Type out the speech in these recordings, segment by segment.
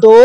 2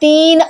3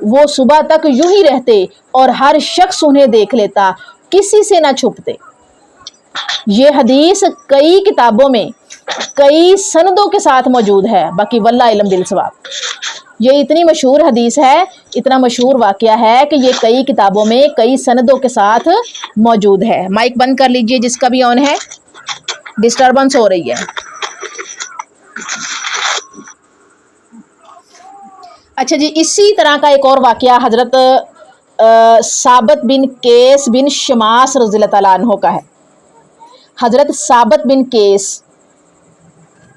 وہ صبح تک یوں ہی رہتے اور ہر شخص انہیں دیکھ لیتا، کسی سے نہ چھپتے۔ یہ حدیث کئی کتابوں میں کئی سندوں کے ساتھ موجود ہے، باقی واللہ علم بالصواب۔ یہ اتنی مشہور حدیث ہے، اتنا مشہور واقعہ ہے کہ یہ کئی کتابوں میں کئی سندوں کے ساتھ موجود ہے۔ مائک بند کر لیجئے جس کا بھی آن ہے، ڈسٹربنس ہو رہی ہے۔ اچھا جی، اسی طرح کا ایک اور واقعہ حضرت ثابت بن قیس بن شماس رضی اللہ تعالیٰ عنہ کا ہے۔ حضرت ثابت بن قیس،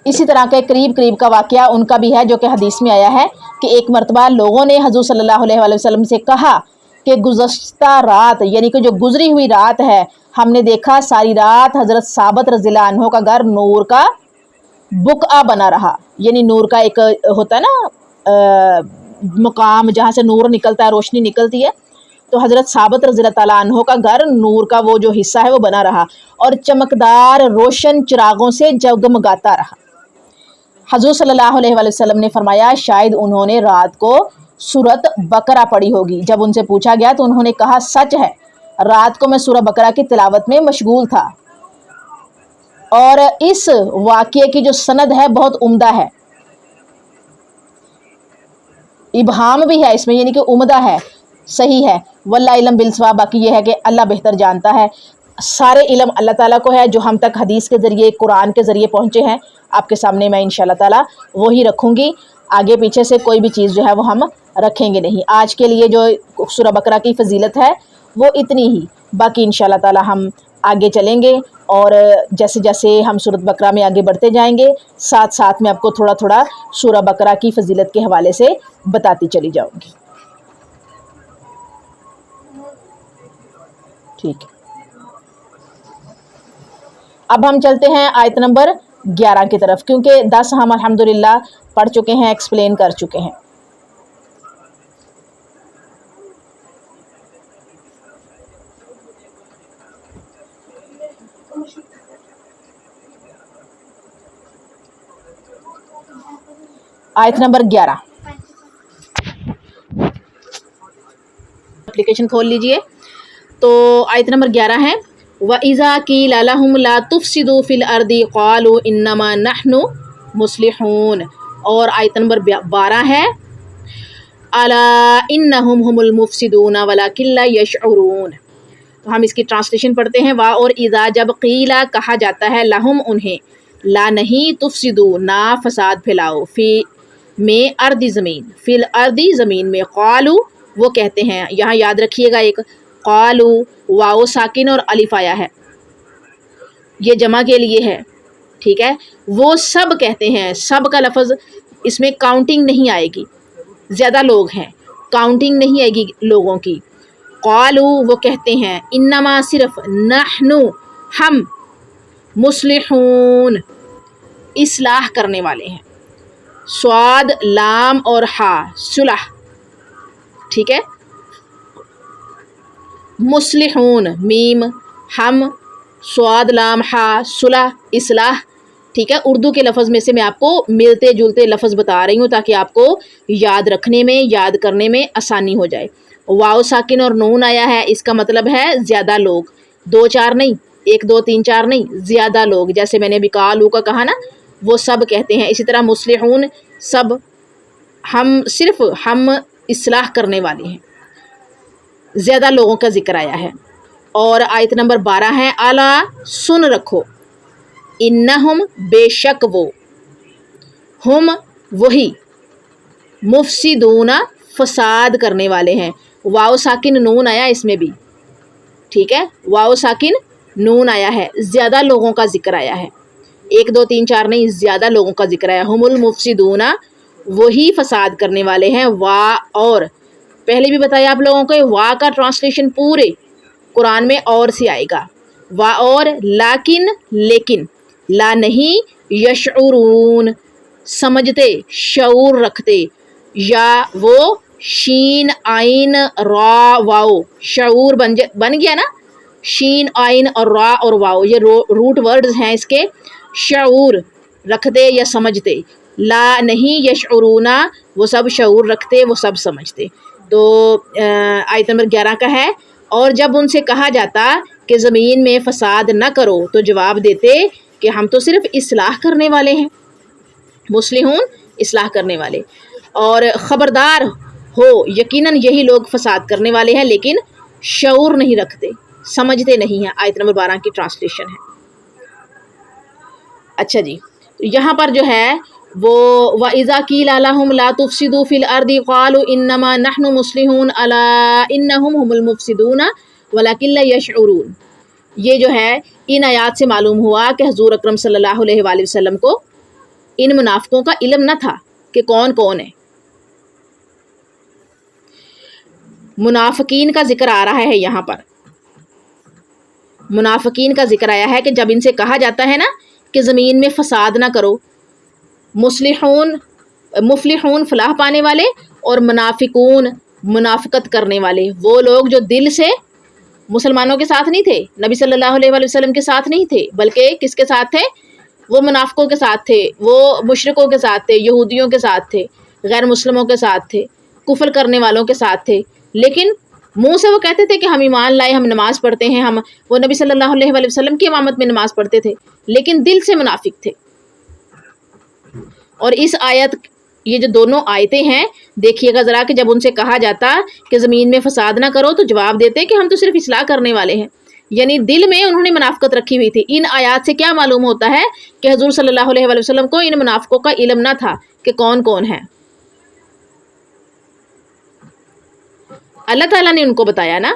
اسی طرح کا قریب کا واقعہ ان کا بھی ہے، جو کہ حدیث میں آیا ہے کہ ایک مرتبہ لوگوں نے حضور صلی اللہ علیہ وآلہ وسلم سے کہا کہ گزشتہ رات، یعنی کہ جو گزری ہوئی رات ہے، ہم نے دیکھا ساری رات حضرت ثابت رضی اللہ عنہ کا گھر نور کا بقعہ بنا رہا، یعنی نور کا ایک ہوتا ہے نا مقام جہاں سے نور نکلتا ہے، روشنی نکلتی ہے، تو حضرت ثابت رضی اللہ تعالیٰ عنہ کا گھر نور کا وہ جو حصہ ہے وہ بنا رہا اور چمکدار روشن چراغوں سے جگمگاتا رہا۔ حضور صلی اللہ علیہ وآلہ وسلم نے فرمایا شاید انہوں نے رات کو سورۃ بقرہ پڑھی ہوگی۔ جب ان سے پوچھا گیا تو انہوں نے کہا سچ ہے، رات کو میں سورہ بقرہ کی تلاوت میں مشغول تھا۔ اور اس واقعے کی جو سند ہے بہت عمدہ ہے، ابہام بھی ہے اس میں، یعنی کہ عمدہ ہے، صحیح ہے، واللہ علم بالصواب۔ باقی یہ ہے کہ اللہ بہتر جانتا ہے، سارے علم اللہ تعالیٰ کو ہے۔ جو ہم تک حدیث کے ذریعے، قرآن کے ذریعے پہنچے ہیں، آپ کے سامنے میں انشاءاللہ تعالیٰ وہی رکھوں گی، آگے پیچھے سے کوئی بھی چیز جو ہے وہ ہم رکھیں گے نہیں۔ آج کے لیے جو سورہ بقرہ کی فضیلت ہے وہ اتنی ہی، باقی انشاءاللہ تعالیٰ ہم آگے چلیں گے اور جیسے جیسے ہم سورۃ بقرہ میں آگے بڑھتے جائیں گے، ساتھ ساتھ میں آپ کو تھوڑا تھوڑا سورہ بقرہ کی فضیلت کے حوالے سے بتاتی چلی جاؤں گی۔ ٹھیک ہے، اب ہم چلتے ہیں آیت نمبر 11 کی طرف، کیونکہ 10 ہم الحمدللہ پڑھ چکے ہیں، ایکسپلین کر چکے ہیں۔ آیت نمبر 11، اپلیکیشن کھول لیجئے۔ تو آیت نمبر 11 ہے وَإِذَا قِيلَ لَهُمْ لَا تُفْسِدُوا فِي الْأَرْضِ قَالُوا إِنَّمَا نَحْنُ مُصْلِحُونَ، اور آیت نمبر 12 ہے أَلَا إِنَّهُمْ هُمُ الْمُفْسِدُونَ وَلَكِنْ لَا يَشْعُرُونَ۔ تو ہم اس کی ٹرانسلیشن پڑھتے ہیں۔ وا اور اذا جب قیلا کہا جاتا ہے، لہم انہیں، لا نہیں، تفسدو نہ فساد پھیلاؤ، فی میں ارض زمین، فی الارض زمین میں، قالو وہ کہتے ہیں، یہاں یاد رکھیے گا ایک قالو واو ساکن اور الف آیا ہے، یہ جمع کے لیے ہے، ٹھیک ہے، وہ سب کہتے ہیں، سب کا لفظ اس میں کاؤنٹنگ نہیں آئے گی، زیادہ لوگ ہیں، کاؤنٹنگ نہیں آئے گی لوگوں کی۔ قالو وہ کہتے ہیں، انما صرف، نحنو ہم، مصلحون اصلاح کرنے والے ہیں، صاد لام اور ہا صلح، ٹھیک ہے، مصلحون میم ہم، صاد لام ہا صلح اصلاح، ٹھیک ہے۔ اردو کے لفظ میں سے میں آپ کو ملتے جلتے لفظ بتا رہی ہوں تاکہ آپ کو یاد رکھنے میں، یاد کرنے میں آسانی ہو جائے۔ واو ساکن اور نون آیا ہے، اس کا مطلب ہے زیادہ لوگ، 2 4 نہیں، 1 2 3 4 نہیں، زیادہ لوگ، جیسے میں نے ابھی قالو کا کہا نا، وہ سب کہتے ہیں۔ اسی طرح مصلحون سب، ہم صرف، ہم اصلاح کرنے والے ہیں، زیادہ لوگوں کا ذکر آیا ہے۔ اور آیت نمبر 12 ہے الا سن رکھو، انہم بے شک وہ، ہم وہی، مفسدون فساد کرنے والے ہیں، واو ساکن نون آیا اس میں بھی، ٹھیک ہے، واو ساکن نون آیا ہے، زیادہ لوگوں کا ذکر آیا ہے، 1 2 3 4 نہیں، زیادہ لوگوں کا ذکر آیا، ہم المفسدون وہی فساد کرنے والے ہیں۔ وا اور پہلے بھی بتایا آپ لوگوں کو، وا کا ٹرانسلیشن پورے قرآن میں اور سے آئے گا، وا اور، لیکن لیکن، لا نہیں، یشعرون سمجھتے، شعور رکھتے، یا وہ شین آئین را واو، شعور بن گیا نا، شین آئین اور را اور واو یہ روٹ ورڈز ہیں اس کے، شعور رکھتے یا سمجھتے، لا نہیں، یشعرونا وہ سب شعور رکھتے، وہ سب سمجھتے۔ تو آیت نمبر 11 کا ہے، اور جب ان سے کہا جاتا کہ زمین میں فساد نہ کرو تو جواب دیتے کہ ہم تو صرف اصلاح کرنے والے ہیں، مصلحون اصلاح کرنے والے، اور خبردار ہو یقیناً یہی لوگ فساد کرنے والے ہیں لیکن شعور نہیں رکھتے، سمجھتے نہیں ہیں۔ آیت نمبر 12 کی ٹرانسلیشن ہے۔ اچھا جی، یہاں پر جو ہے وہ وَإِذَا قِيلَ لَهُمْ لَا تُفْسِدُوا فِي الْأَرْضِ قَالُوا إِنَّمَا نَحْنُ مُصْلِحُونَ أَلَا إِنَّهُمْ هُمُ الْمُفْسِدُونَ وَلَكِنْ لَا يَشْعُرُونَ۔ یہ جو ہے ان آیات سے معلوم ہوا کہ حضور اکرم صلی اللہ علیہ وآلہ وسلم کو ان منافقوں کا علم نہ تھا کہ کون کون ہے۔ منافقین کا ذکر آ رہا ہے یہاں پر، منافقین کا ذکر آیا ہے کہ جب ان سے کہا جاتا ہے نا کہ زمین میں فساد نہ کرو، مفلحون فلاح پانے والے، اور منافقون منافقت کرنے والے، وہ لوگ جو دل سے مسلمانوں کے ساتھ نہیں تھے، نبی صلی اللہ علیہ وآلہ وسلم کے ساتھ نہیں تھے، بلکہ کس کے ساتھ تھے؟ وہ منافقوں کے ساتھ تھے، وہ مشرکوں کے ساتھ تھے، یہودیوں کے ساتھ تھے، غیر مسلموں کے ساتھ تھے، کفر کرنے والوں کے ساتھ تھے، لیکن منہ سے وہ کہتے تھے کہ ہم ایمان لائے، ہم نماز پڑھتے ہیں، ہم وہ نبی صلی اللہ علیہ وآلہ وسلم کی امامت میں نماز پڑھتے تھے، لیکن دل سے منافق تھے۔ اور اس آیت، یہ جو دونوں آیتیں ہیں، دیکھیے گا ذرا کہ جب ان سے کہا جاتا کہ زمین میں فساد نہ کرو تو جواب دیتے کہ ہم تو صرف اصلاح کرنے والے ہیں، یعنی دل میں انہوں نے منافقت رکھی ہوئی تھی۔ ان آیات سے کیا معلوم ہوتا ہے کہ حضور صلی اللہ علیہ وآلہ وسلم کو ان منافقوں کا علم نہ تھا کہ کون کون ہے۔ اللہ تعالیٰ نے ان کو بتایا نا،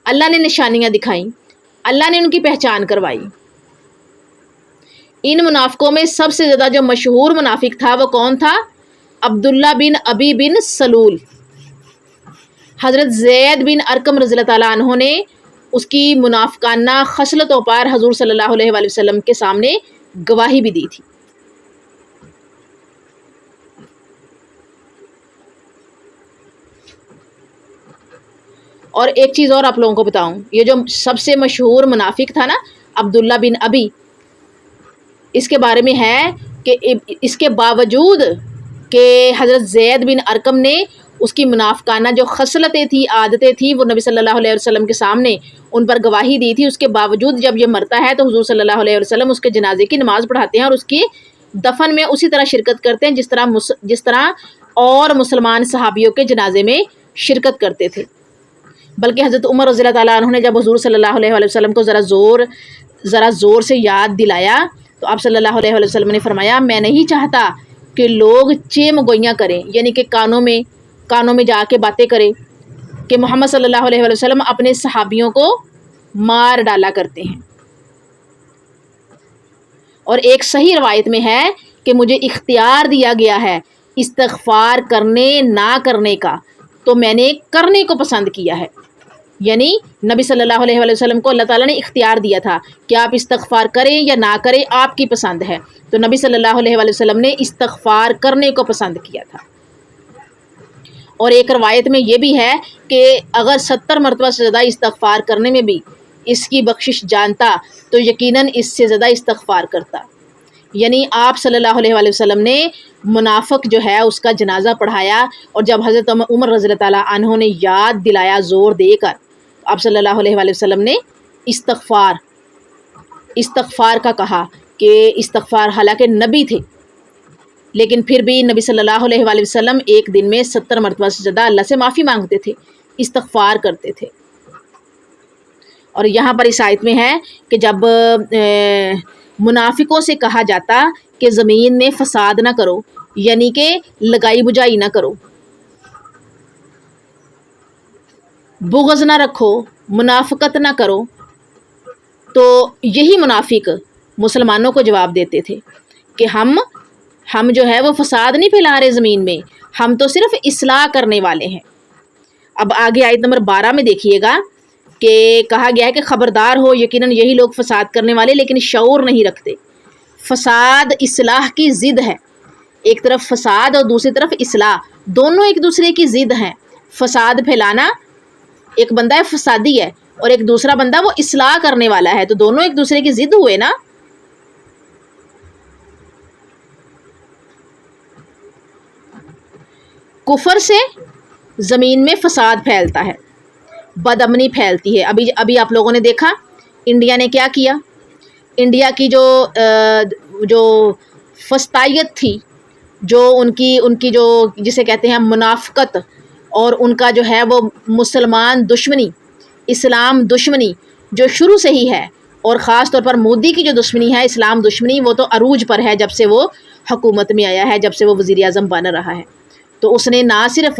اللہ نے نشانیاں دکھائیں، اللہ نے ان کی پہچان کروائی۔ ان منافقوں میں سب سے زیادہ جو مشہور منافق تھا وہ کون تھا؟ عبداللہ بن ابی بن سلول۔ حضرت زید بن ارقم رضی اللہ تعالیٰ عنہ نے اس کی منافقانہ خصلتوں پر حضور صلی اللہ علیہ وآلہ وسلم کے سامنے گواہی بھی دی تھی۔ اور ایک چیز اور آپ لوگوں کو بتاؤں، یہ جو سب سے مشہور منافق تھا نا عبداللہ بن ابی، اس کے بارے میں ہے کہ اس کے باوجود کہ حضرت زید بن ارقم نے اس کی منافقانہ جو خصلتیں تھی، عادتیں تھیں، وہ نبی صلی اللہ علیہ وسلم کے سامنے ان پر گواہی دی تھی، اس کے باوجود جب یہ مرتا ہے تو حضور صلی اللہ علیہ وسلم اس کے جنازے کی نماز پڑھاتے ہیں اور اس کی دفن میں اسی طرح شرکت کرتے ہیں جس طرح اور مسلمان صحابیوں کے جنازے میں شرکت کرتے تھے۔ بلکہ حضرت عمر رضی اللہ تعالیٰ عنہ نے جب حضور صلی اللہ علیہ وسلم کو ذرا زور سے یاد دلایا تو آپ صلی اللہ علیہ وسلم نے فرمایا، میں نہیں چاہتا کہ لوگ چیم گوئیاں کریں، یعنی کہ کانوں میں جا کے باتیں کریں کہ محمد صلی اللہ علیہ وسلم اپنے صحابیوں کو مار ڈالا کرتے ہیں۔ اور ایک صحیح روایت میں ہے کہ مجھے اختیار دیا گیا ہے استغفار کرنے نہ کرنے کا، تو میں نے کرنے کو پسند کیا ہے، یعنی نبی صلی اللہ علیہ وسلم کو اللہ تعالیٰ نے اختیار دیا تھا کہ آپ استغفار کریں یا نہ کریں، آپ کی پسند ہے، تو نبی صلی اللہ علیہ وسلم نے استغفار کرنے کو پسند کیا تھا۔ اور ایک روایت میں یہ بھی ہے کہ اگر 70 مرتبہ سے زیادہ استغفار کرنے میں بھی اس کی بخشش جانتا تو یقیناً اس سے زیادہ استغفار کرتا۔ یعنی آپ صلی اللہ علیہ وآلہ وسلم نے منافق جو ہے اس کا جنازہ پڑھایا، اور جب حضرت عمر رضی اللہ تعالیٰ عنہ نے یاد دلایا زور دے کر، آپ صلی اللہ علیہ وآلہ وسلم نے استغفار کا کہا کہ استغفار، حالانکہ نبی تھے لیکن پھر بھی نبی صلی اللہ علیہ وآلہ وسلم ایک دن میں 70 مرتبہ سے زیادہ اللہ سے معافی مانگتے تھے، استغفار کرتے تھے۔ اور یہاں پر اس آیت میں ہے کہ جب منافقوں سے کہا جاتا کہ زمین میں فساد نہ کرو، یعنی کہ لگائی بجائی نہ کرو، بغض نہ رکھو، منافقت نہ کرو، تو یہی منافق مسلمانوں کو جواب دیتے تھے کہ ہم جو ہے وہ فساد نہیں پھیلا رہے زمین میں، ہم تو صرف اصلاح کرنے والے ہیں۔ اب آگے آیت نمبر 12 میں دیکھیے گا کہ کہا گیا ہے کہ خبردار ہو یقیناً یہی لوگ فساد کرنے والے لیکن شعور نہیں رکھتے۔ فساد اصلاح کی ضد ہے، ایک طرف فساد اور دوسری طرف اصلاح، دونوں ایک دوسرے کی ضد ہیں۔ فساد پھیلانا، ایک بندہ ہے فسادی ہے اور ایک دوسرا بندہ وہ اصلاح کرنے والا ہے، تو دونوں ایک دوسرے کی ضد ہوئے نا۔ کفر سے زمین میں فساد پھیلتا ہے، بدامنی پھیلتی ہے۔ ابھی آپ لوگوں نے دیکھا انڈیا نے کیا کیا، انڈیا کی جو فسطائیت تھی، جو ان کی جو جسے کہتے ہیں منافقت، اور ان کا جو ہے وہ مسلمان دشمنی، اسلام دشمنی جو شروع سے ہی ہے، اور خاص طور پر مودی کی جو دشمنی ہے اسلام دشمنی، وہ تو عروج پر ہے جب سے وہ حکومت میں آیا ہے، جب سے وہ وزیر اعظم بن رہا ہے۔ تو اس نے نہ صرف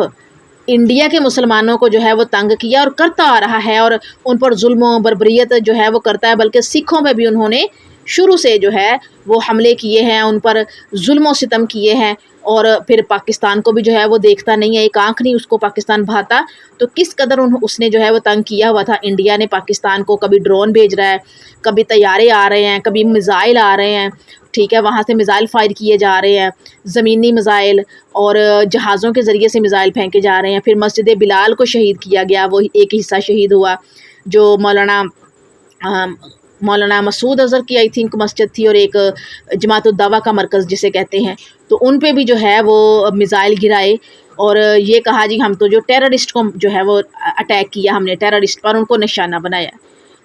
انڈیا کے مسلمانوں کو جو ہے وہ تنگ کیا اور کرتا آ رہا ہے، اور ان پر ظلم و بربریت جو ہے وہ کرتا ہے، بلکہ سکھوں پہ بھی انہوں نے شروع سے جو ہے وہ حملے کیے ہیں، ان پر ظلم و ستم کیے ہیں، اور پھر پاکستان کو بھی جو ہے وہ دیکھتا نہیں ہے، ایک آنکھ نہیں اس کو پاکستان بھاتا۔ تو کس قدر اس نے جو ہے وہ تنگ کیا ہوا تھا انڈیا نے پاکستان کو، کبھی ڈرون بھیج رہا ہے، کبھی طیارے آ رہے ہیں، کبھی میزائل آ رہے ہیں، ٹھیک ہے، وہاں سے میزائل فائر کیے جا رہے ہیں، زمینی میزائل اور جہازوں کے ذریعے سے میزائل پھینکے جا رہے ہیں۔ پھر مسجد بلال کو شہید کیا گیا، وہ ایک حصہ شہید ہوا، جو مولانا مسعود اظہر کی آئی تھنک مسجد تھی، اور ایک جماعت الدعوہ کا مرکز جسے کہتے ہیں، تو ان پہ بھی جو ہے وہ میزائل گرائے، اور یہ کہا جی ہم تو جو ٹیررسٹ کو جو ہے وہ اٹیک کیا، ہم نے ٹیررسٹ پر ان کو نشانہ بنایا۔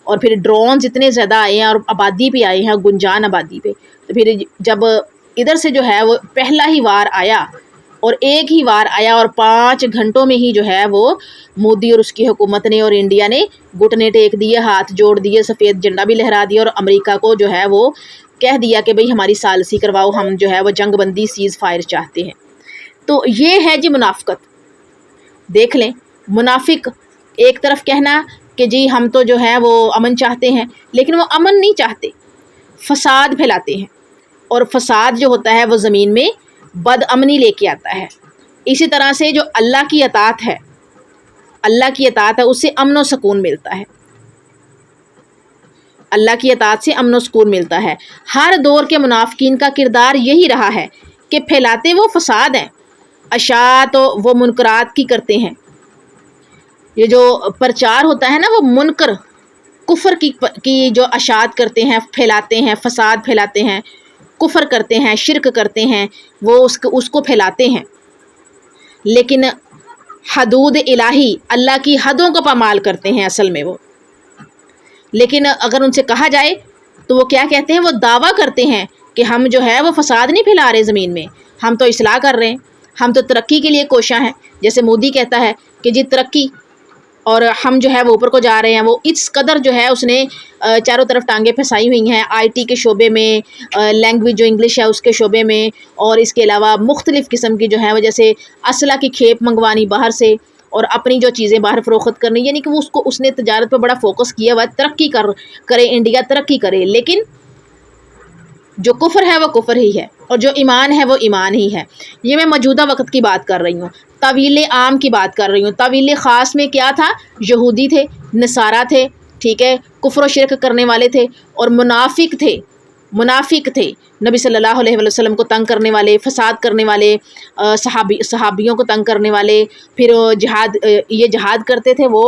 اور پھر ڈرونز اتنے زیادہ آئے ہیں، اور آبادی پہ آئے ہیں، گنجان آبادی پہ۔ تو پھر جب ادھر سے جو ہے وہ پہلا ہی وار آیا، اور ایک ہی وار آیا، اور 5 گھنٹوں میں ہی جو ہے وہ مودی اور اس کی حکومت نے اور انڈیا نے گھٹنے ٹیک دیے، ہاتھ جوڑ دیے، سفید جھنڈا بھی لہرا دیا، اور امریکہ کو جو ہے وہ کہہ دیا کہ بھئی ہماری ثالثی کرواؤ، ہم جو ہے وہ جنگ بندی سیز فائر چاہتے ہیں۔ تو یہ ہے جی منافقت۔ دیکھ لیں، منافق ایک طرف کہنا کہ جی ہم تو جو ہے وہ امن چاہتے ہیں، لیکن وہ امن نہیں چاہتے، فساد پھیلاتے ہیں، اور فساد جو ہوتا ہے وہ زمین میں بد امنی لے کے آتا ہے۔ اسی طرح سے جو اللہ کی اطاعت ہے، اللہ کی اطاعت ہے، اس سے امن و سکون ملتا ہے، اللہ کی اطاعت سے امن و سکون ملتا ہے۔ ہر دور کے منافقین کا کردار یہی رہا ہے کہ پھیلاتے وہ فساد ہیں، اشاعت وہ منکرات کی کرتے ہیں۔ یہ جو پرچار ہوتا ہے نا، وہ منکر کفر کی جو اشاعت کرتے ہیں، پھیلاتے ہیں، فساد پھیلاتے ہیں، کفر کرتے ہیں، شرک کرتے ہیں، وہ اس کو پھیلاتے ہیں، لیکن حدود الہی، اللہ کی حدوں کو پامال کرتے ہیں اصل میں وہ۔ لیکن اگر ان سے کہا جائے تو وہ کیا کہتے ہیں، وہ دعویٰ کرتے ہیں کہ ہم جو ہے وہ فساد نہیں پھیلا رہے زمین میں، ہم تو اصلاح کر رہے ہیں، ہم تو ترقی کے لیے کوشاں ہیں۔ جیسے مودی کہتا ہے کہ جی ترقی، اور ہم جو ہے وہ اوپر کو جا رہے ہیں۔ وہ اس قدر جو ہے اس نے چاروں طرف ٹانگیں پھنسائی ہوئی ہیں، آئی ٹی کے شعبے میں، لینگویج جو انگلش ہے اس کے شعبے میں، اور اس کے علاوہ مختلف قسم کی جو ہے وہ جیسے اسلحہ کی کھیپ منگوانی باہر سے، اور اپنی جو چیزیں باہر فروخت کرنی، یعنی کہ اس نے تجارت پہ بڑا فوکس کیا ہوا ہے، ترقی کرے انڈیا، ترقی کرے، لیکن جو کفر ہے وہ کفر ہی ہے، اور جو ایمان ہے وہ ایمان ہی ہے۔ یہ میں موجودہ وقت کی بات کر رہی ہوں، طویل عام کی بات کر رہی ہوں۔ طویل خاص میں کیا تھا؟ یہودی تھے، نصارہ تھے، ٹھیک ہے، کفر و شرک کرنے والے تھے، اور منافق تھے، نبی صلی اللہ علیہ وسلم کو تنگ کرنے والے، فساد کرنے والے، صحابیوں کو تنگ کرنے والے، پھر جہاد کرتے تھے وہ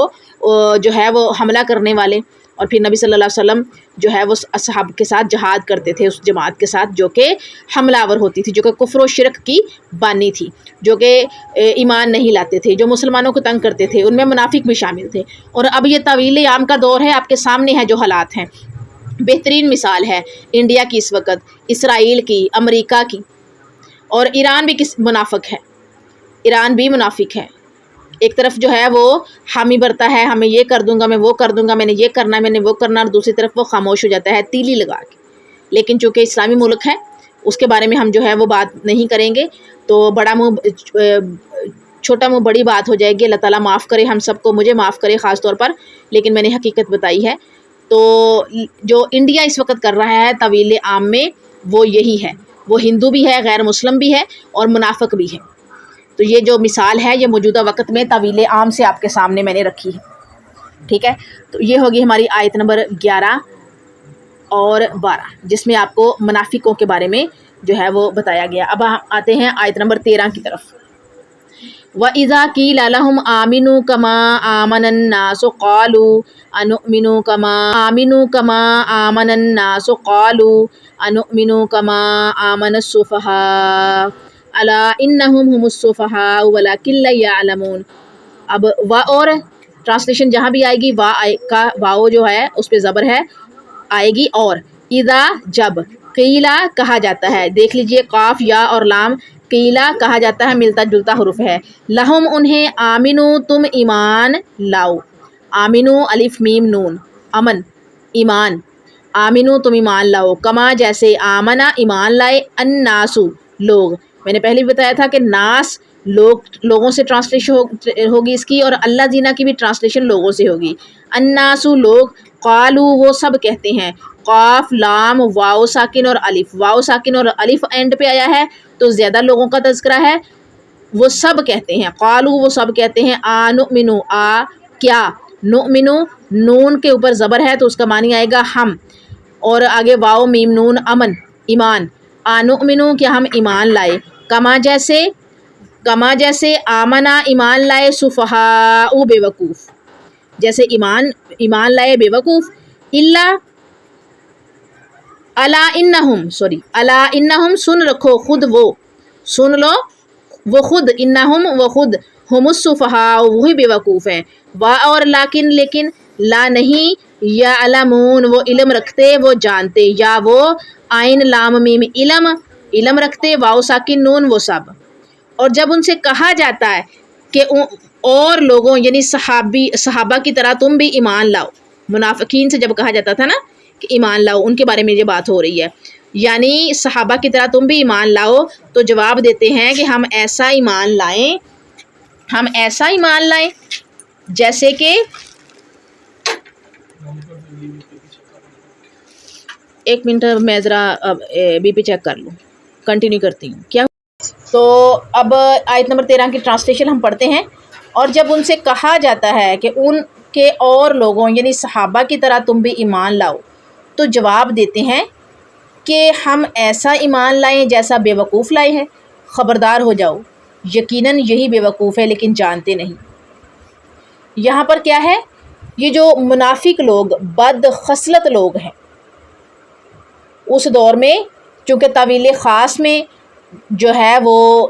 جو ہے وہ حملہ کرنے والے، اور پھر نبی صلی اللہ علیہ وسلم جو ہے وہ اصحاب کے ساتھ جہاد کرتے تھے، اس جماعت کے ساتھ جو کہ حملہ آور ہوتی تھی، جو کہ کفر و شرک کی بانی تھی، جو کہ ایمان نہیں لاتے تھے، جو مسلمانوں کو تنگ کرتے تھے، ان میں منافق بھی شامل تھے۔ اور اب یہ طویل عام کا دور ہے، آپ کے سامنے ہے جو حالات ہیں۔ بہترین مثال ہے انڈیا کی اس وقت، اسرائیل کی، امریکہ کی، اور ایران بھی منافق ہے، ایران بھی منافق ہے۔ ایک طرف جو ہے وہ حامی برتا ہے، ہمیں یہ کر دوں گا، میں وہ کر دوں گا، میں نے یہ کرنا ہے، میں نے وہ کرنا، اور دوسری طرف وہ خاموش ہو جاتا ہے تیلی لگا کے۔ لیکن چونکہ اسلامی ملک ہے، اس کے بارے میں ہم جو ہے وہ بات نہیں کریں گے، تو بڑا منہ چھوٹا منہ بڑی بات ہو جائے گی۔ اللہ تعالیٰ معاف کرے ہم سب کو، مجھے معاف کرے خاص طور پر، لیکن میں نے حقیقت بتائی ہے۔ تو جو انڈیا اس وقت کر رہا ہے طویل عام میں، وہ یہی ہے، وہ ہندو بھی ہے، غیر مسلم بھی ہے، اور منافق بھی ہے۔ تو یہ جو مثال ہے یہ موجودہ وقت میں طویل عام سے آپ کے سامنے میں نے رکھی ہے، ٹھیک ہے۔ تو یہ ہوگی ہماری آیت نمبر 11 اور 12، جس میں آپ کو منافقوں کے بارے میں جو ہے وہ بتایا گیا۔ اب ہم آتے ہیں آیت نمبر 13 کی طرف۔ وَإِذَا قِيلَ لَهُمْ آمِنُوا كَمَا آمَنَ النَّاسُ قَالُوا أَنُؤْمِنُ كَمَا آمَنَ النَّاسُ قَالُوا أَنُؤْمِنُ كَمَا آمَنَ السُّفَهَاءُ أَلَا إِنَّهُمْ هُمُ السُّفَهَاءُ وَلَكِنْ لَا يَعْلَمُونَ اب وا اور ٹرانسلیشن جہاں بھی آئے گی کا واؤ جو ہے اس پہ زبر ہے، آئے گی اور. اذا جب، قیلا کہا جاتا ہے. دیکھ لیجئے قاف یا اور لام قیلا کہا جاتا ہے، ملتا جلتا حروف ہے. لہم انہیں، آمنو تم ایمان لاؤ. آمنو الف میم نون، امن ایمان. آمنو تم ایمان لاؤ. کما جیسے، آمنا ایمان لائے، الناسو لوگ. میں نے پہلے بھی بتایا تھا کہ ناس لوگوں سے ٹرانسلیشن ہوگی اس کی، اور اللہ زینا کی بھی ٹرانسلیشن لوگوں سے ہوگی. الناسو لوگ. قالو وہ سب کہتے ہیں. قاف لام واو ساکن اور الف، واو ساکن اور الف اینڈ پہ آیا ہے تو زیادہ لوگوں کا تذکرہ ہے. وہ سب کہتے ہیں. قالو وہ سب کہتے ہیں. نؤمنو کیا، نؤمنو نون کے اوپر زبر ہے تو اس کا معنی آئے گا ہم، اور آگے واو میم نون امن ایمان. نؤمنو کیا ہم ایمان لائے. کما جیسے آمنا ایمان لائے، سفہاء بے وقوف، جیسے ایمان لائے بے وقوف. الا انہم سن رکھو خود وہ، سن لو وہ خود، انہم وہ خود، ہم السفہاء وہی بے وقوف ہیں. اور لیکن لا نہیں، یعلمون وہ علم رکھتے، وہ جانتے، یا وہ عین لام میم علم رکھتے، واو ساکن نون وہ سب. اور جب ان سے کہا جاتا ہے کہ اور لوگوں یعنی صحابہ کی طرح تم بھی ایمان لاؤ، منافقین سے جب کہا جاتا تھا نا کہ ایمان لاؤ، ان کے بارے میں یہ بات ہو رہی ہے، یعنی صحابہ کی طرح تم بھی ایمان لاؤ، تو جواب دیتے ہیں کہ ہم ایسا ایمان لائیں جیسے کہ ایک منٹ میں ذرا بی پی چیک کر لوں، کنٹینیو کرتی ہوں. کیا تو اب آیت نمبر 13 کی ٹرانسلیشن ہم پڑھتے ہیں. اور جب ان سے کہا جاتا ہے کہ ان کے اور لوگوں یعنی صحابہ کی طرح تم بھی ایمان لاؤ، تو جواب دیتے ہیں کہ ہم ایسا ایمان لائیں جیسا بے وقوف لائے ہیں. خبردار ہو جاؤ، یقیناً یہی بے وقوف ہے لیکن جانتے نہیں. یہاں پر کیا ہے، یہ جو منافق لوگ بد خصلت لوگ ہیں اس دور میں، چونکہ طویل خاص میں جو ہے وہ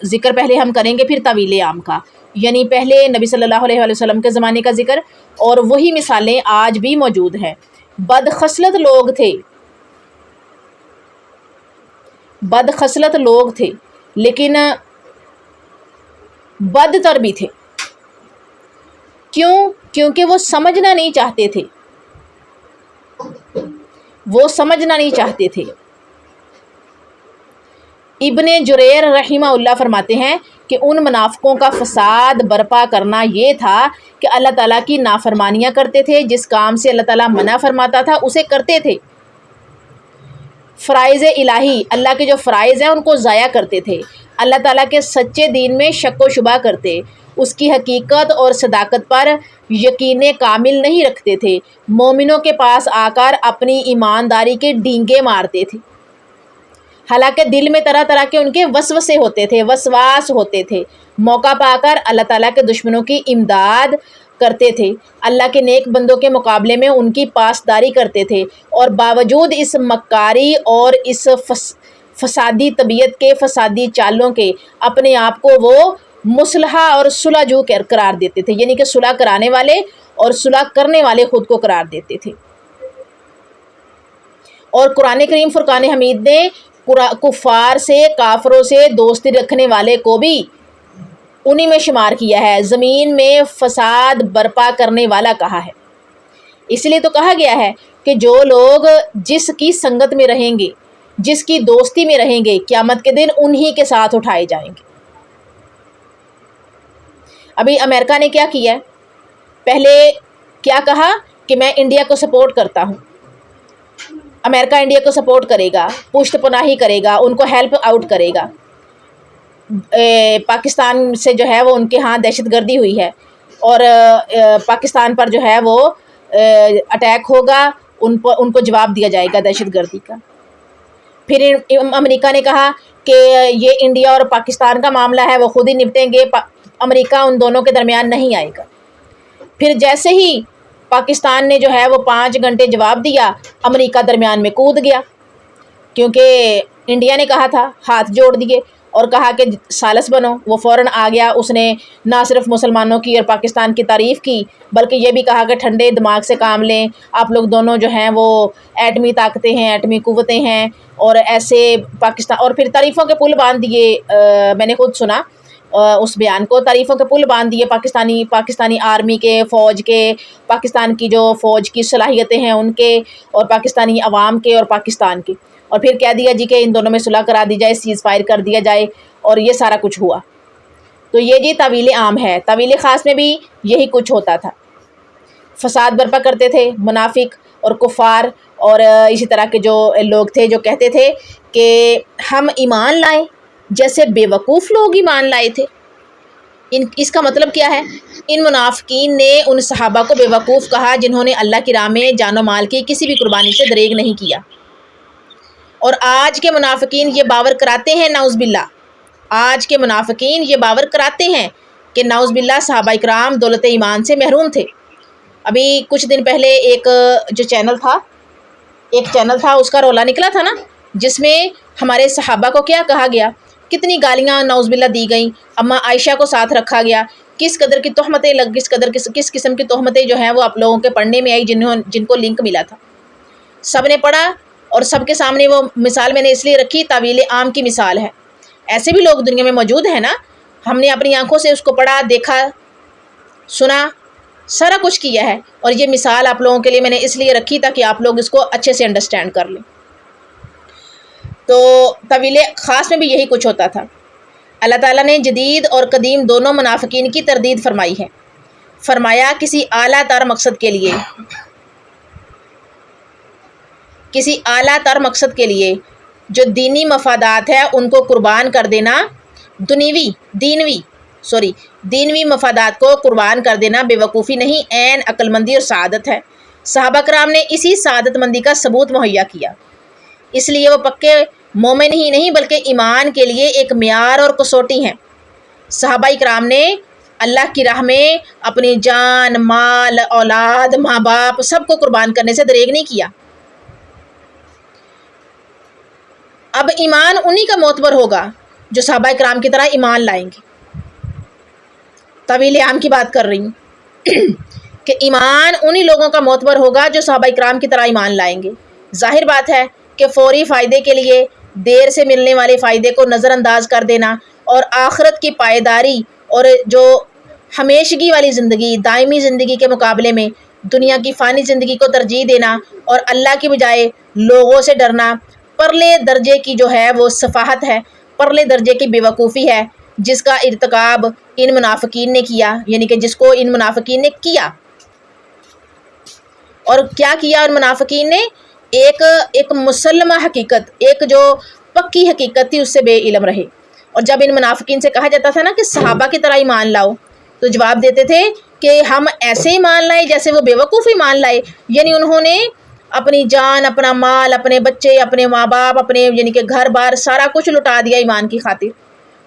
ذکر پہلے ہم کریں گے پھر طویل عام کا، یعنی پہلے نبی صلی اللہ علیہ وسلم کے زمانے کا ذکر، اور وہی مثالیں آج بھی موجود ہیں. بد خصلت لوگ تھے لیکن بد تر بھی تھے. کیونکہ وہ سمجھنا نہیں چاہتے تھے. ابن جریر رحمہ اللہ فرماتے ہیں کہ ان منافقوں کا فساد برپا کرنا یہ تھا کہ اللہ تعالیٰ کی نافرمانیاں کرتے تھے، جس کام سے اللہ تعالیٰ منع فرماتا تھا اسے کرتے تھے. فرائض الہی، اللہ کے جو فرائض ہیں ان کو ضائع کرتے تھے. اللہ تعالیٰ کے سچے دین میں شک و شبہ کرتے، اس کی حقیقت اور صداقت پر یقین کامل نہیں رکھتے تھے. مومنوں کے پاس آ کر اپنی ایمانداری کے ڈینگے مارتے تھے، حالانکہ دل میں طرح طرح کے ان کے وسواس ہوتے تھے. موقع پا کر اللہ تعالیٰ کے دشمنوں کی امداد کرتے تھے، اللہ کے نیک بندوں کے مقابلے میں ان کی پاسداری کرتے تھے، اور باوجود اس مکاری اور اس فسادی طبیعت کے، فسادی چالوں کے، اپنے آپ کو وہ مصلحہ اور صلح جو قرار دیتے تھے، یعنی کہ صلح کرانے والے اور صلح کرنے والے خود کو قرار دیتے تھے. اور قرآن کریم فرقان حمید نے کفار سے، کافروں سے دوستی رکھنے والے کو بھی انہی میں شمار کیا ہے، زمین میں فساد برپا کرنے والا کہا ہے. اس لیے تو کہا گیا ہے کہ جو لوگ جس کی سنگت میں رہیں گے، جس کی دوستی میں رہیں گے، قیامت کے دن انہی کے ساتھ اٹھائے جائیں گے. ابھی امریکہ نے کیا کیا ہے، پہلے کیا کہا کہ میں انڈیا کو سپورٹ کرتا ہوں. امریکہ انڈیا کو سپورٹ کرے گا، پشت پناہی کرے گا، ان کو ہیلپ آؤٹ کرے گا. پاکستان سے جو ہے وہ ان کے ہاں دہشت گردی ہوئی ہے، اور پاکستان پر جو ہے وہ اٹیک ہوگا، ان کو جواب دیا جائے گا دہشت گردی کا. پھر امریکہ نے کہا کہ یہ انڈیا اور پاکستان کا معاملہ ہے، وہ خود ہی نپٹیں گے، امریکہ ان دونوں کے درمیان نہیں آئے گا. پھر جیسے ہی پاکستان نے جو ہے وہ 5 گھنٹے جواب دیا، امریکہ درمیان میں کود گیا، کیونکہ انڈیا نے کہا تھا، ہاتھ جوڑ دیے، اور کہا کہ سالس بنو، وہ فوراً آ گیا. اس نے نہ صرف مسلمانوں کی اور پاکستان کی تعریف کی بلکہ یہ بھی کہا کہ ٹھنڈے دماغ سے کام لیں، آپ لوگ دونوں جو ہیں وہ ایٹمی طاقتیں ہیں، ایٹمی قوتیں ہیں، اور ایسے پاکستان. اور پھر تعریفوں کے پل باندھ دیے. میں نے خود سنا اس بیان کو. تعریفوں کے پل باندھ دیے پاکستانی آرمی کے، فوج کے، پاکستان کی جو فوج کی صلاحیتیں ہیں ان کے، اور پاکستانی عوام کے اور پاکستان کے. اور پھر کہہ دیا جی کہ ان دونوں میں صلح کرا دی جائے، سیز فائر کر دیا جائے، اور یہ سارا کچھ ہوا. تو یہ جی طویل عام ہے. طویل خاص میں بھی یہی کچھ ہوتا تھا. فساد برپا کرتے تھے منافق اور کفار، اور اسی طرح کے جو لوگ تھے جو کہتے تھے کہ ہم ایمان لائے جیسے بے وقوف لوگ ایمان لائے تھے. اس کا مطلب کیا ہے؟ ان منافقین نے ان صحابہ کو بے وقوف کہا جنہوں نے اللہ کی راہ میں جان و مال کی کسی بھی قربانی سے دریغ نہیں کیا. اور آج کے منافقین یہ باور کراتے ہیں، نعوذ باللہ، آج کے منافقین یہ باور کراتے ہیں کہ نعوذ باللہ صحابہ اکرام دولت ایمان سے محروم تھے. ابھی کچھ دن پہلے ایک چینل تھا اس کا رولا نکلا تھا نا، جس میں ہمارے صحابہ کو کیا کہا گیا، کتنی گالیاں نعوذ باللہ دی گئیں. اماں عائشہ کو ساتھ رکھا گیا، کس قدر کی تہمتیں کس قسم کی تہمتیں جو ہیں وہ آپ لوگوں کے پڑھنے میں آئی جن کو لنک ملا تھا. سب نے پڑھا، اور سب کے سامنے وہ مثال میں نے اس لیے رکھی، طویل عام کی مثال ہے. ایسے بھی لوگ دنیا میں موجود ہیں نا، ہم نے اپنی آنکھوں سے اس کو پڑھا، دیکھا، سنا، سارا کچھ کیا ہے. اور یہ مثال آپ لوگوں کے لیے میں نے اس لیے رکھی تاکہ آپ لوگ اس کو اچھے سے انڈرسٹینڈ کر لیں. تو طویل خاص میں بھی یہی کچھ ہوتا تھا. اللہ تعالیٰ نے جدید اور قدیم دونوں منافقین کی تردید فرمائی ہے. فرمایا کسی اعلیٰ تر مقصد کے لیے جو دینی مفادات ہے ان کو قربان کر دینا، دینوی مفادات کو قربان کر دینا بے وقوفی نہیں، عین عقل مندی اور سعادت ہے. صحابہ کرام نے اسی سعادت مندی کا ثبوت مہیا کیا. اس لیے وہ پکے مومن ہی نہیں بلکہ ایمان کے لیے ایک معیار اور کسوٹی ہیں. صحابہ کرام نے اللہ کی راہ میں اپنی جان، مال، اولاد، ماں باپ سب کو قربان کرنے سے دریغ نہیں کیا. اب ایمان انہی کا معتبر ہوگا جو صحابہ کرام کی طرح ایمان لائیں گے. طویل عام کی بات کر رہی ہوں کہ ایمان انہی لوگوں کا معتبر ہوگا جو صحابہ کرام کی طرح ایمان لائیں گے. ظاہر بات ہے کہ فوری فائدے کے لیے دیر سے ملنے والے فائدے کو نظر انداز کر دینا، اور آخرت کی پائیداری اور جو ہمیشگی والی زندگی، دائمی زندگی کے مقابلے میں دنیا کی فانی زندگی کو ترجیح دینا، اور اللہ کی بجائے لوگوں سے ڈرنا، پرلے درجے کی جو ہے وہ سفاہت ہے، پرلے درجے کی بے وقوفی ہے جس کا ارتکاب ان منافقین نے کیا، یعنی کہ جس کو ان منافقین نے کیا. اور کیا کیا ان منافقین نے؟ ایک مسلمہ حقیقت، ایک جو پکی حقیقت تھی اس سے بے علم رہے. اور جب ان منافقین سے کہا جاتا تھا نا کہ صحابہ کی طرح ایمان لاؤ، تو جواب دیتے تھے کہ ہم ایسے ایمان لائے جیسے وہ بے وقوف ایمان لائے. یعنی انہوں نے اپنی جان، اپنا مال، اپنے بچے، اپنے ماں باپ، اپنے یعنی کہ گھر بار سارا کچھ لٹا دیا ایمان کی خاطر.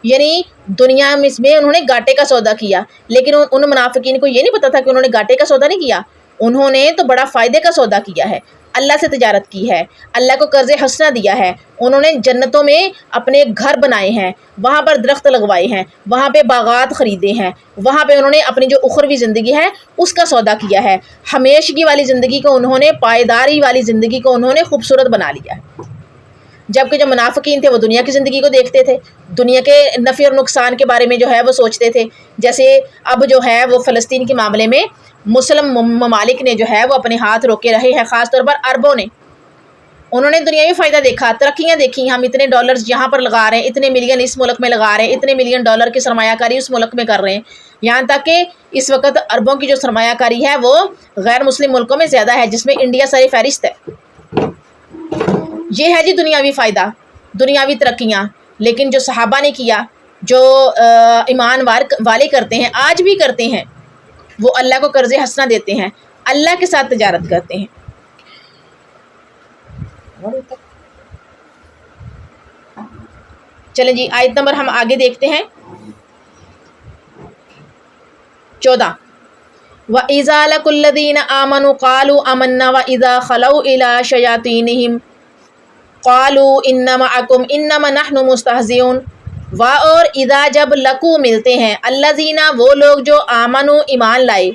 یعنی دنیا میں انہوں نے گھاٹے کا سودا کیا. لیکن ان منافقین کو یہ نہیں پتا تھا کہ انہوں نے گھاٹے کا سودا نہیں کیا، انہوں نے تو بڑا فائدے کا سودا کیا ہے. اللہ سے تجارت کی ہے، اللہ کو قرض حسنہ دیا ہے. انہوں نے جنتوں میں اپنے گھر بنائے ہیں، وہاں پر درخت لگوائے ہیں، وہاں پہ باغات خریدے ہیں، وہاں پہ انہوں نے اپنی جو اخروی زندگی ہے اس کا سودا کیا ہے. ہمیشگی والی زندگی کو انہوں نے، پائیداری والی زندگی کو انہوں نے خوبصورت بنا لیا ہے. جبکہ جو منافقین تھے وہ دنیا کی زندگی کو دیکھتے تھے، دنیا کے نفع اور نقصان کے بارے میں جو ہے وہ سوچتے تھے. جیسے اب جو ہے وہ فلسطین کے معاملے میں مسلم ممالک نے جو ہے وہ اپنے ہاتھ روکے رہے ہیں، خاص طور پر عربوں نے. انہوں نے دنیاوی فائدہ دیکھا، ترقیاں دیکھی، ہم اتنے ڈالرز یہاں پر لگا رہے ہیں، اتنے ملین اس ملک میں لگا رہے ہیں، اتنے ملین ڈالر کی سرمایہ کاری اس ملک میں کر رہے ہیں. یہاں تک کہ اس وقت عربوں کی جو سرمایہ کاری ہے وہ غیر مسلم ملکوں میں زیادہ ہے، جس میں انڈیا سر فہرست ہے. یہ ہے جی دنیاوی فائدہ، دنیاوی ترقیاں. لیکن جو صحابہ نے کیا، جو ایمان والے کرتے ہیں، آج بھی کرتے ہیں، وہ اللہ کو قرض حسنہ دیتے ہیں، اللہ کے ساتھ تجارت کرتے ہیں. چلیں جی آیت نمبر ہم آگے دیکھتے ہیں 14. وَإِذَا لَقُوا الَّذِينَ آمَنُوا قَالُوا آمَنَّا وَإِذَا خَلَوْا إِلَىٰ شَيَاطِينِهِمْ قَالُوا إِنَّ مَعَكُمْ إِنَّمَا نَحْنُ مُسْتَهْزِئُونَ. وا اور اذا جب لقو ملتے ہیں الذین وہ لوگ جو آمنو ایمان لائے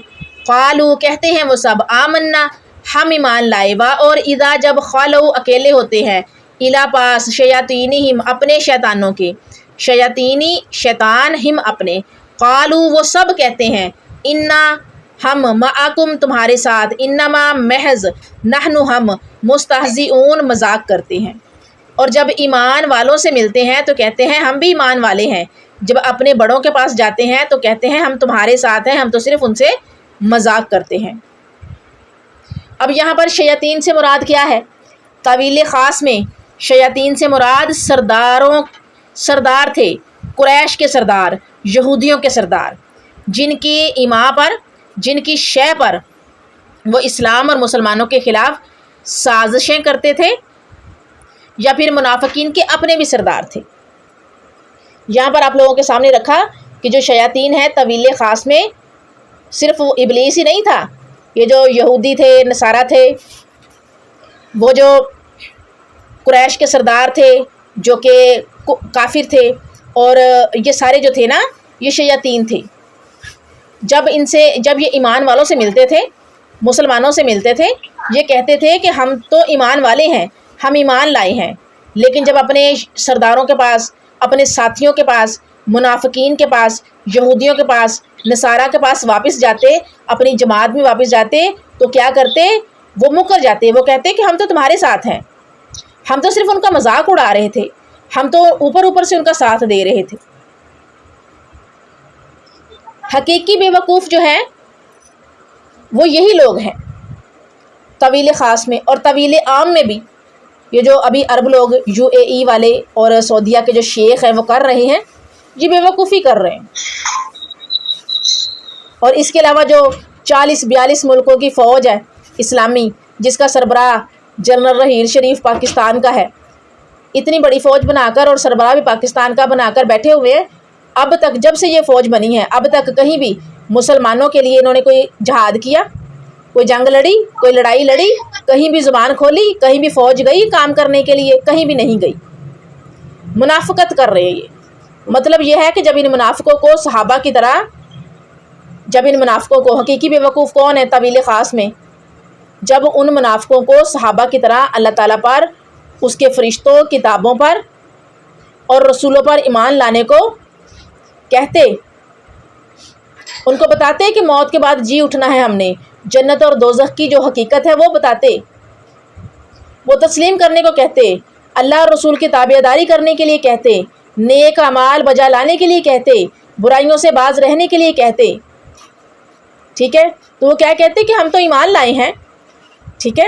قالو کہتے ہیں وہ سب آمنا ہم ایمان لائے وا اور اذا جب خلو اکیلے ہوتے ہیں الا پاس شیاطینہم اپنے شیطانوں کے شیاطینی شیطان ہم اپنے قالو وہ سب کہتے ہیں انا ہم معکم تمہارے ساتھ انما محض نحن ہم مستہزئون مذاق کرتے ہیں اور جب ایمان والوں سے ملتے ہیں تو کہتے ہیں ہم بھی ایمان والے ہیں جب اپنے بڑوں کے پاس جاتے ہیں تو کہتے ہیں ہم تمہارے ساتھ ہیں ہم تو صرف ان سے مذاق کرتے ہیں۔ اب یہاں پر شیاطین سے مراد کیا ہے؟ طویل خاص میں شیاطین سے مراد سردار تھے، قریش کے سردار، یہودیوں کے سردار، جن کی ایما پر جن کی شے پر وہ اسلام اور مسلمانوں کے خلاف سازشیں کرتے تھے، یا پھر منافقین کے اپنے بھی سردار تھے۔ یہاں پر آپ لوگوں کے سامنے رکھا کہ جو شیاطین ہیں طویل خاص میں صرف وہ ابلیس ہی نہیں تھا، یہ جو یہودی تھے، نصارہ تھے، وہ جو قریش کے سردار تھے جو کہ کافر تھے، اور یہ سارے جو تھے نا یہ شیاطین تھے۔ جب یہ ایمان والوں سے ملتے تھے، مسلمانوں سے ملتے تھے، یہ کہتے تھے کہ ہم تو ایمان والے ہیں، ہم ایمان لائے ہیں، لیکن جب اپنے سرداروں کے پاس، اپنے ساتھیوں کے پاس، منافقین کے پاس، یہودیوں کے پاس، نصارہ کے پاس واپس جاتے، اپنی جماعت میں واپس جاتے، تو کیا کرتے؟ وہ مکر جاتے، وہ کہتے کہ ہم تو تمہارے ساتھ ہیں، ہم تو صرف ان کا مذاق اڑا رہے تھے، ہم تو اوپر سے ان کا ساتھ دے رہے تھے۔ حقیقی بے وقوف جو ہے وہ یہی لوگ ہیں طویل خاص میں، اور طویل عام میں بھی یہ جو ابھی عرب لوگ UAE والے اور سعودیہ کے جو شیخ ہیں وہ کر رہے ہیں، یہ بے وقوفی کر رہے ہیں۔ اور اس کے علاوہ جو 40-42 ملکوں کی فوج ہے اسلامی، جس کا سربراہ جنرل رحیل شریف پاکستان کا ہے، اتنی بڑی فوج بنا کر اور سربراہ بھی پاکستان کا بنا کر بیٹھے ہوئے ہیں، اب تک جب سے یہ فوج بنی ہے اب تک کہیں بھی مسلمانوں کے لیے انہوں نے کوئی جہاد کیا، کوئی جنگ لڑی، کوئی لڑائی لڑی، کہیں بھی زبان کھولی، کہیں بھی فوج گئی کام کرنے کے لیے؟ کہیں بھی نہیں گئی۔ منافقت کر رہے ہیں یہ۔ مطلب یہ ہے کہ جب ان منافقوں کو صحابہ کی طرح، جب ان منافقوں کو، حقیقی بے وقوف کون ہے طویل خاص میں؟ جب ان منافقوں کو صحابہ کی طرح اللہ تعالیٰ پر، اس کے فرشتوں، کتابوں پر اور رسولوں پر ایمان لانے کو کہتے، ان کو بتاتے کہ موت کے بعد جی اٹھنا ہے، ہم نے جنت اور دوزخ کی جو حقیقت ہے وہ بتاتے، وہ تسلیم کرنے کو کہتے، اللہ اور رسول کی تابعداری کرنے کے لیے کہتے، نیک اعمال بجا لانے کے لیے کہتے، برائیوں سے باز رہنے کے لیے کہتے۔ ٹھیک ہے، تو وہ کیا کہتے کہ ہم تو ایمان لائے ہیں، ٹھیک ہے،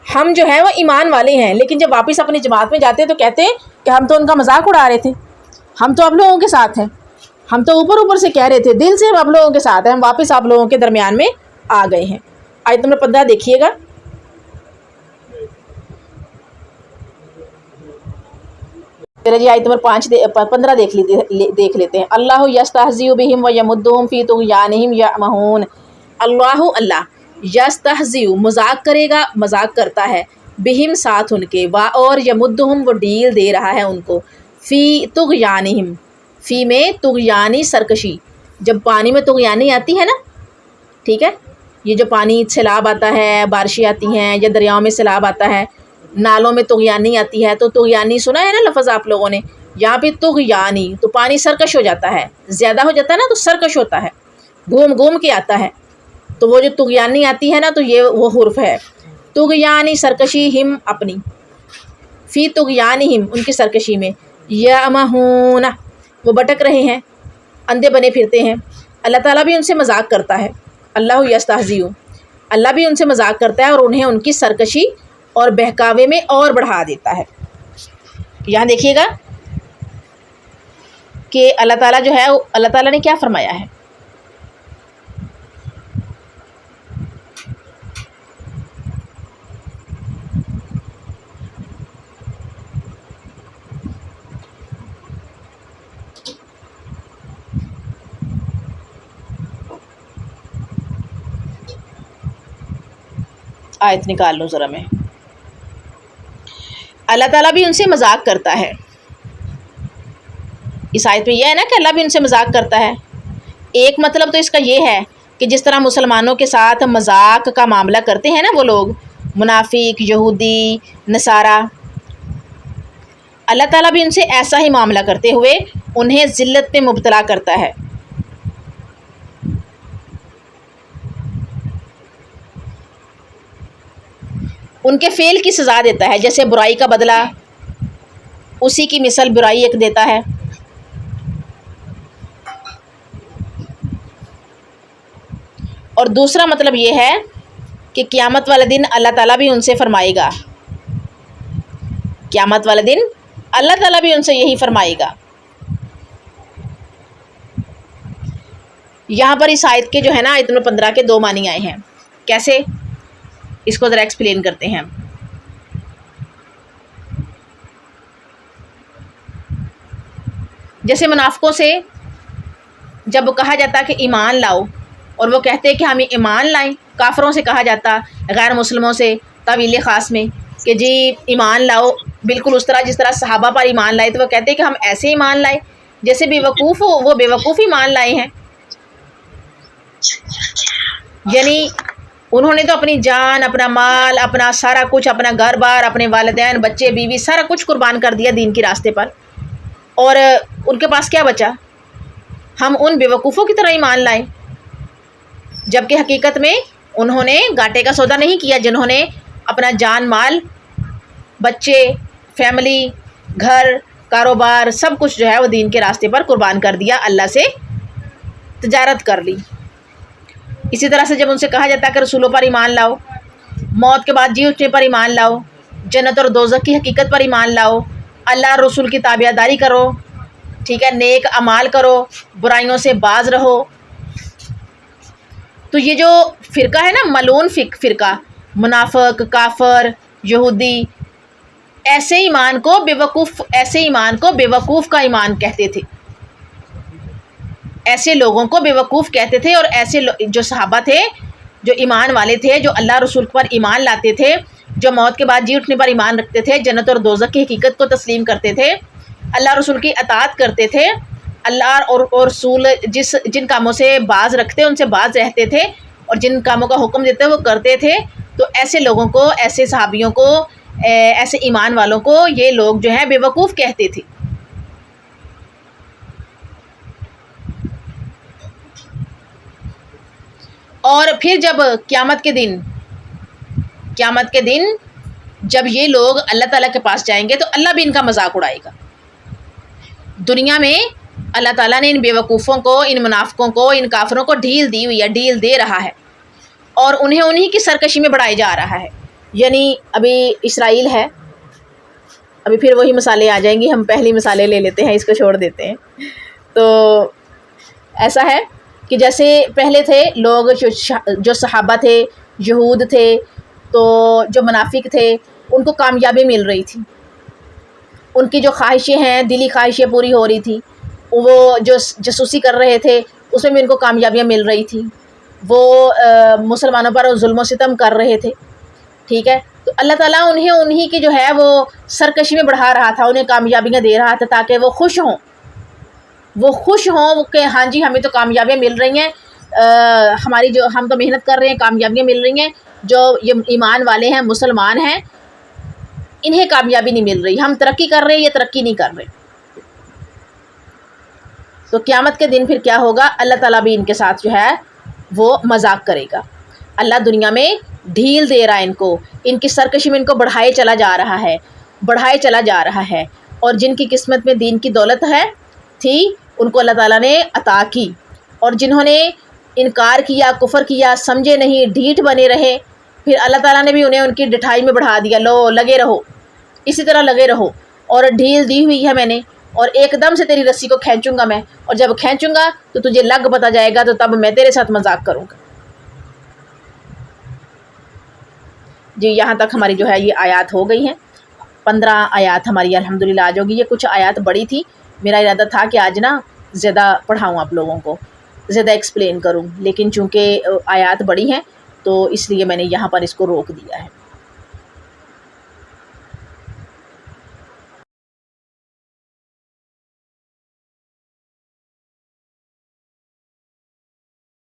ہم جو ہے وہ ایمان والے ہیں، لیکن جب واپس اپنی جماعت میں جاتے تو کہتے کہ ہم تو ان کا مذاق اڑا رہے تھے، ہم تو آپ لوگوں کے ساتھ ہیں، ہم تو اوپر سے کہہ رہے تھے، دل سے ہم آپ لوگوں کے ساتھ ہیں، ہم واپس آپ لوگوں کے درمیان میں آ گئے ہیں۔ آیت نمبر 15 دیکھیے گا۔ چلیے جی آیت نمبر 15 دیکھ لیتے ہیں۔ اللہ یستہزئ بہم ویمدہم فی طغیانہم یعمہون۔ اللہ یستہزئ مذاق کرے گا، مذاق کرتا ہے، بہم ساتھ ان کے، اور یمدہم وہ ڈیل دے رہا ہے ان کو، فی طغیانہم، فی میں طغیانی سرکشی، جب پانی میں طغیانی آتی ہے نا، ٹھیک ہے، یہ جو پانی سیلاب آتا ہے، بارشیں آتی ہیں، یا دریاؤں میں سیلاب آتا ہے، نالوں میں طغیانی آتی ہے، تو طغیانی سنا ہے نا لفظ آپ لوگوں نے، یہاں پہ طغیانی تو پانی سرکش ہو جاتا ہے، زیادہ ہو جاتا ہے نا تو سرکش ہوتا ہے، گھوم کے آتا ہے، تو وہ جو طغیانی آتی ہے نا تو یہ وہ حرف ہے، طغیانی سرکشی، ہم اپنی، فی طغیانہم ان کی سرکشی میں، یعمہون وہ بھٹک رہے ہیں، اندھے بنے پھرتے ہیں۔ اللہ تعالیٰ بھی ان سے مذاق کرتا ہے، اللہ یستہزئ، اللہ بھی ان سے مذاق کرتا ہے اور انہیں ان کی سرکشی اور بہکاوے میں اور بڑھا دیتا ہے۔ یہاں دیکھیے گا کہ اللہ تعالیٰ جو ہے، اللہ تعالیٰ نے کیا فرمایا ہے، آیت نکال لوں ذرا میں۔ اللہ تعالیٰ بھی ان سے مذاق کرتا ہے، اس آیت میں یہ ہے نا کہ اللہ بھی ان سے مذاق کرتا ہے۔ ایک مطلب تو اس کا یہ ہے کہ جس طرح مسلمانوں کے ساتھ مذاق کا معاملہ کرتے ہیں نا وہ لوگ، منافق، یہودی، نصارہ، اللہ تعالیٰ بھی ان سے ایسا ہی معاملہ کرتے ہوئے انہیں ذلت میں مبتلا کرتا ہے۔ ان کے فعل کی سزا دیتا ہے، جیسے برائی کا بدلہ اسی کی مثل برائی ایک دیتا ہے۔ اور دوسرا مطلب یہ ہے کہ قیامت والے دن اللہ تعالیٰ بھی ان سے فرمائے گا، قیامت والے دن اللہ تعالیٰ بھی ان سے یہی فرمائے گا۔ یہاں پر اس آیت کے جو ہے نا آیت نمبر 15 کے 2 معنی آئے ہیں۔ کیسے؟ اس کو ذرا ایکسپلین کرتے ہیں۔ جیسے منافقوں سے جب کہا جاتا کہ ایمان لاؤ اور وہ کہتے کہ ہم ایمان لائیں، کافروں سے کہا جاتا، غیر مسلموں سے طویل خاص میں کہ جی ایمان لاؤ بالکل اس طرح جس طرح صحابہ پر ایمان لائے، تو وہ کہتے کہ ہم ایسے ایمان لائے جیسے بے وقوف ہو، وہ بے وقوف ایمان لائے ہیں۔ یعنی انہوں نے تو اپنی جان، اپنا مال، اپنا سارا کچھ، اپنا گھر بار، اپنے والدین، بچے، بیوی، سارا کچھ قربان کر دیا دین کے راستے پر، اور ان کے پاس کیا بچا؟ ہم ان بے وقوفوں کی طرح ایمان لائیں، جبکہ حقیقت میں انہوں نے گھاٹے کا سودا نہیں کیا، جنہوں نے اپنا جان، مال، بچے، فیملی، گھر، کاروبار، سب کچھ جو ہے وہ دین کے راستے پر قربان کر دیا، اللہ سے تجارت کر لی۔ اسی طرح سے جب ان سے کہا جاتا ہے کہ رسولوں پر ایمان لاؤ، موت کے بعد جی اٹھنے پر ایمان لاؤ، جنت اور دوزخ کی حقیقت پر ایمان لاؤ، اللہ اور رسول کی تابع داری کرو، ٹھیک ہے، نیک اعمال کرو، برائیوں سے باز رہو، تو یہ جو فرقہ ہے نا، ملعون فرقہ، منافق، کافر، یہودی، ایسے ایمان کو بے وقوف کا ایمان کہتے تھے، ایسے لوگوں کو بے وقوف کہتے تھے۔ اور ایسے جو صحابہ تھے، جو ایمان والے تھے، جو اللہ رسول پر ایمان لاتے تھے، جو موت کے بعد جی اٹھنے پر ایمان رکھتے تھے، جنت اور دوزخ کی حقیقت کو تسلیم کرتے تھے، اللہ رسول کی اطاعت کرتے تھے، اللہ اور رسول جن کاموں سے باز رکھتے ان سے باز رہتے تھے، اور جن کاموں کا حکم دیتے وہ کرتے تھے، تو ایسے لوگوں کو، ایسے صحابیوں کو، ایسے ایمان والوں کو یہ لوگ جو ہیں بے وقوف کہتے تھے۔ اور پھر جب قیامت کے دن جب یہ لوگ اللہ تعالیٰ کے پاس جائیں گے تو اللہ بھی ان کا مذاق اڑائے گا۔ دنیا میں اللہ تعالیٰ نے ان بے وقوفوں کو، ان منافقوں کو، ان کافروں کو ڈھیل دی ہوئی ہے، ڈھیل دے رہا ہے، اور انہیں کی سرکشی میں بڑھایا جا رہا ہے۔ یعنی ابھی اسرائیل ہے، ابھی پھر وہی مثالیں آ جائیں گی، ہم پہلی مثالیں لے لیتے ہیں، اس کو چھوڑ دیتے ہیں۔ تو ایسا ہے کہ جیسے پہلے تھے لوگ، جو صحابہ تھے، یہود تھے، تو جو منافق تھے، ان کو کامیابی مل رہی تھی، ان کی جو خواہشیں ہیں، دلی خواہشیں پوری ہو رہی تھی، وہ جو جاسوسی کر رہے تھے اس میں بھی ان کو کامیابیاں مل رہی تھی، وہ مسلمانوں پر ظلم و ستم کر رہے تھے، ٹھیک ہے، تو اللہ تعالیٰ انہیں کی جو ہے وہ سرکشی میں بڑھا رہا تھا، انہیں کامیابیاں دے رہا تھا تاکہ وہ خوش ہوں کہ ہاں جی ہمیں تو کامیابیاں مل رہی ہیں، ہم تو محنت کر رہے ہیں، کامیابیاں مل رہی ہیں، جو یہ ایمان والے ہیں، مسلمان ہیں، انہیں کامیابی نہیں مل رہی، ہم ترقی کر رہے ہیں، یہ ترقی نہیں کر رہے۔ تو قیامت کے دن پھر کیا ہوگا؟ اللہ تعالیٰ بھی ان کے ساتھ جو ہے وہ مذاق کرے گا۔ اللہ دنیا میں ڈھیل دے رہا ہے ان کو، ان کی سرکشی میں ان کو بڑھائے چلا جا رہا ہے، اور جن کی قسمت میں دین کی دولت تھی ان کو اللہ تعالیٰ نے عطا کی، اور جنہوں نے انکار کیا، کفر کیا، سمجھے نہیں، ڈھیٹ بنے رہے، پھر اللہ تعالیٰ نے بھی انہیں ان کی ڈٹھائی میں بڑھا دیا، لو لگے رہو، اسی طرح لگے رہو، اور ڈھیل دی ہوئی ہے میں نے، اور ایک دم سے تیری رسی کو کھینچوں گا میں، اور جب کھینچوں گا تو تجھے لگ پتہ جائے گا، تو تب میں تیرے ساتھ مذاق کروں گا۔ جی یہاں تک ہماری جو ہے یہ آیات ہو گئی ہیں، 15 آیات ہماری الحمدللہ آج ہوگی۔ یہ کچھ آیات بڑی تھی، میرا ارادہ تھا کہ آج نا زیادہ پڑھاؤں آپ لوگوں کو، زیادہ ایکسپلین کروں، لیکن چونکہ آیات بڑی ہیں تو اس لیے میں نے یہاں پر اس کو روک دیا ہے۔